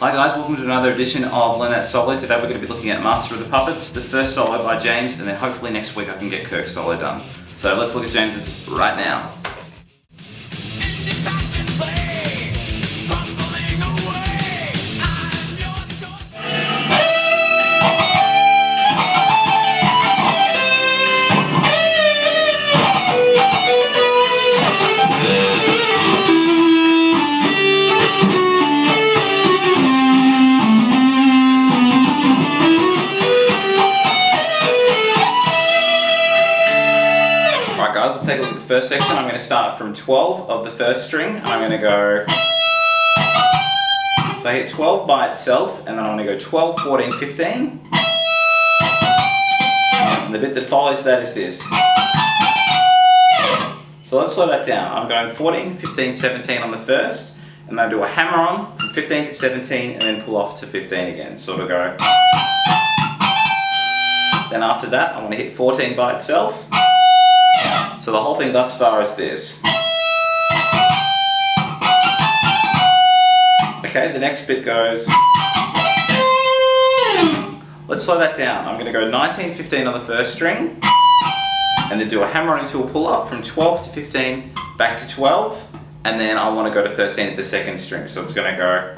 Hi guys, welcome to another edition of Learn That Solo. Today we're going to be looking at Master of the Puppets, the first solo by James, and then hopefully next week I can get Kirk's solo done. So let's look at James's right now. Let's take a look at the first section. I'm going to start from 12 of the first string, and I'm going to go, so I hit 12 by itself, and then I'm going to go 12, 14, 15, and the bit that follows that is this. So let's slow that down. I'm going 14, 15, 17 on the first, and then I do a hammer on from 15 to 17, and then pull off to 15 again. So it'll go. Then after that, I'm going to hit 14 by itself. So the whole thing thus far is this. Okay, the next bit goes. Let's slow that down. I'm going to go 19, 15 on the first string, and then do a hammer on into a pull off from 12 to 15 back to 12, and then I want to go to 13 at the second string. So it's going to go.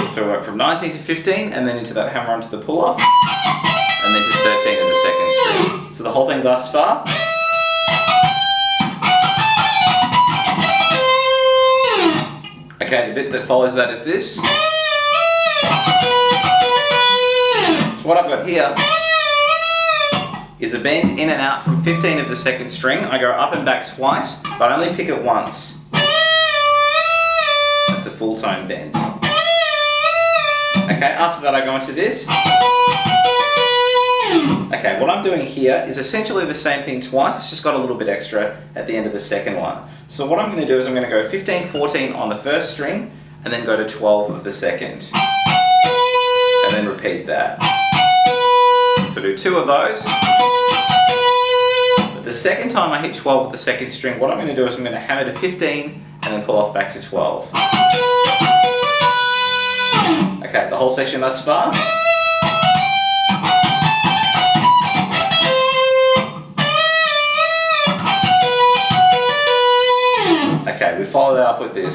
So we went from 19 to 15, and then into that hammer onto the pull off. And then to 13 in the second string. So the whole thing thus far. Okay, the bit that follows that is this. So what I've got here is a bend in and out from 15 of the second string. I go up and back twice, but I only pick it once. That's a full tone bend. Okay, after that I go into this. Okay, what I'm doing here is essentially the same thing twice, it's just got a little bit extra at the end of the second one. So what I'm going to do is I'm going to go 15, 14 on the first string, and then go to 12 of the second. And then repeat that. So do two of those. But the second time I hit 12 of the second string, what I'm going to do is I'm going to hammer to 15, and then pull off back to 12. Okay, the whole section thus far. Okay, we follow that up with this.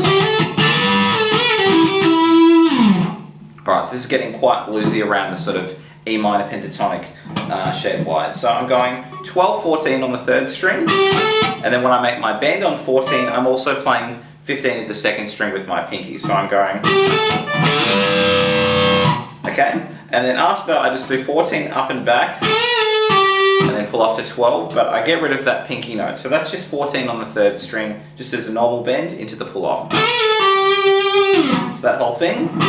Alright, so this is getting quite bluesy around the sort of E minor pentatonic shape wise. So I'm going 12, 14 on the third string, and then when I make my bend on 14, I'm also playing 15 of the second string with my pinky. So I'm going. Okay, and then after that I just do 14 up and back, and then pull off to 12, but I get rid of that pinky note. So that's just 14 on the third string, just as a normal bend into the pull off. So that whole thing. And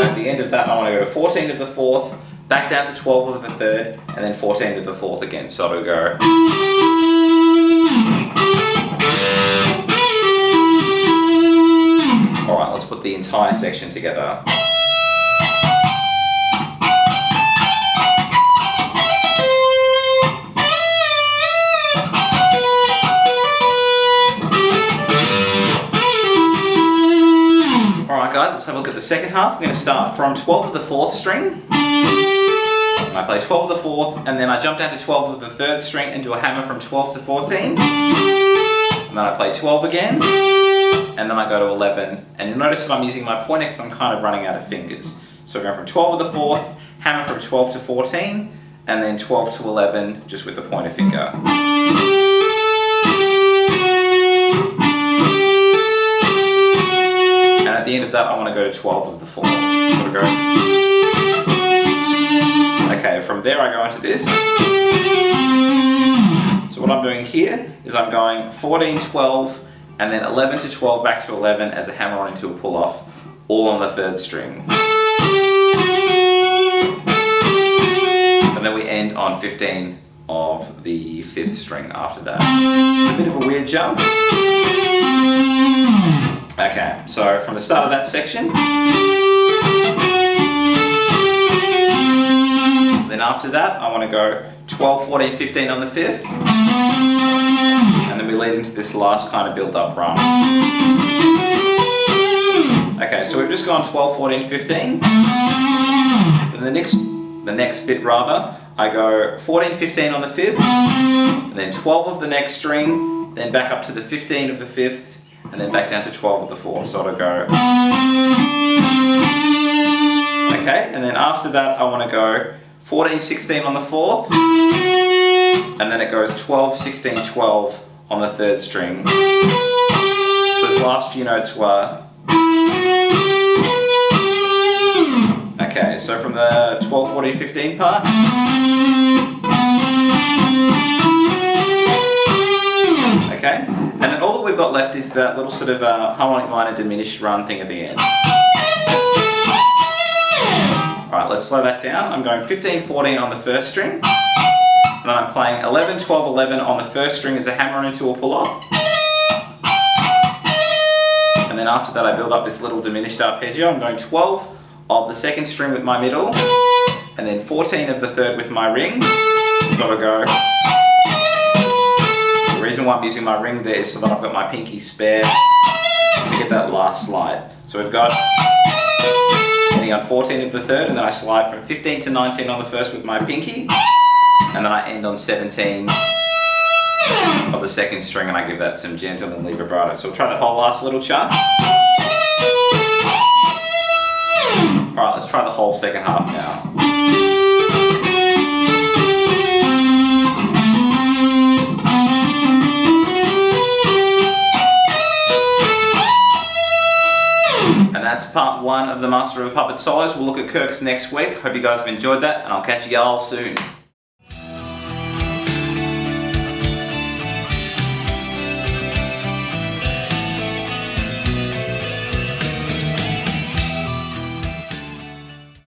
at the end of that I want to go 14 of the fourth, back down to 12 of the third, and then 14 of the fourth again. So it'll go. Alright, let's put the entire section together. Guys, let's have a look at the second half. I'm going to start from 12 of the fourth string. And I play 12 of the fourth, and then I jump down to 12 of the third string and do a hammer from 12 to 14. And then I play 12 again, and then I go to 11. And you'll notice that I'm using my pointer because I'm kind of running out of fingers. So I go from 12 of the fourth, hammer from 12 to 14, and then 12 to 11 just with the pointer finger. At the end of that, I want to go to 12 of the fourth. So we go. Okay, from there I go into this. So what I'm doing here is I'm going 14, 12, and then 11 to 12 back to 11 as a hammer on into a pull off, all on the third string. And then we end on 15 of the fifth string after that. It's a bit of a weird jump. Okay, so from the start of that section, after that, I want to go 12, 14, 15 on the 5th, and then we we lead into this last kind of build-up run. Okay, so we've just gone 12, 14, 15. And the next bit rather, I go 14, 15 on the 5th, and then 12 of the next string, then back up to the 15 of the 5th, and then back down to 12 of the 4th. So I'll go. Okay, and then after that I want to go 14, 16 on the 4th, and then it goes 12, 16, 12 on the 3rd string. So this last few notes were. Okay, so from the 12, 14, 15 part. Okay, and then all that we've got left is that little sort of harmonic minor diminished run thing at the end. Alright, let's slow that down. I'm going 15, 14 on the 1st string. And then I'm playing 11, 12, 11 on the 1st string as a hammer into a pull-off. And then after that I build up this little diminished arpeggio. I'm going 12 of the 2nd string with my middle, and then 14 of the 3rd with my ring. So I go. The reason why I'm using my ring there is so that I've got my pinky spare to get that last slide. So we've got ending on 14 of the 3rd, and then I slide from 15 to 19 on the 1st with my pinky, and then I end on 17 of the 2nd string, and I give that some gentle and vibrato. So we'll try that whole last little chart. Alright, let's try the whole second half now. And that's part 1 of the Master of Puppet solos. We'll look at Kirk's next week. Hope you guys have enjoyed that, and I'll catch you all soon.